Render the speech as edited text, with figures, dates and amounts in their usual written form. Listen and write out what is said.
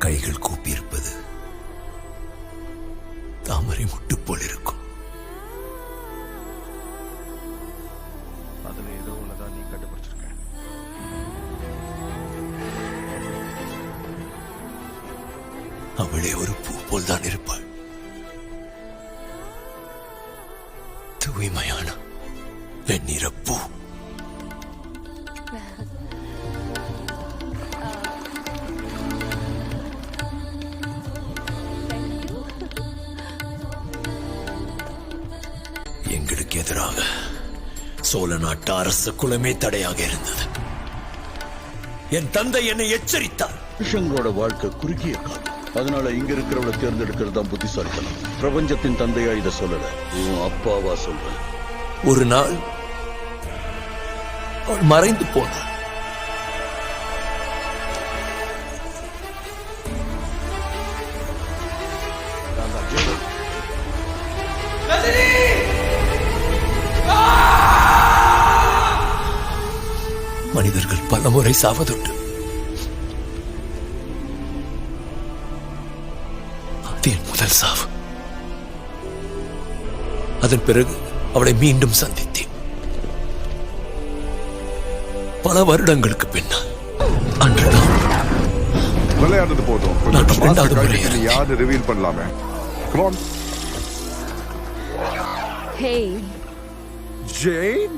அவள் கைகள் கூப்பியிருப்பது தாமரை முட்டு போல் இருக்கும். அதுல ஏதோ ஒண்ணுதான் நீ கண்டுபிடிச்சிருக்க. அவளே ஒரு பூ போல் தான் இருப்பாள். தூய்மையான வெண்ணிற பூ. எங்களுக்கு எதிராக சோழ நாட்டு அரச குலமே தடையாக இருந்தது. என் தந்தை என்னை எச்சரித்தார். கிருஷ்ணங்களோட வாழ்க்கை குறுகிய காலம். அதனால இங்க இருக்கிறவளை தேர்ந்தெடுக்கிறது தான் புத்திசாலித்தனம். பிரபஞ்சத்தின் தந்தையா இதை சொல்லல, உன் அப்பாவா சொல்ற. ஒரு நாள் அவள் மறைந்து போனாள். மனிதர்கள் பலமுறை சாவதுண்டு. அது என் முதல் சாவு. அதன் பிறகு அவளை மீண்டும் சந்தித்தேன். பல வருடங்களுக்கு பின்னால். அன்றுதான் விளையாடுறது போதும். நான் இரண்டாவது முறை யாரு ரிவீல் பண்ணலாமே. Come on. Hey. Jane?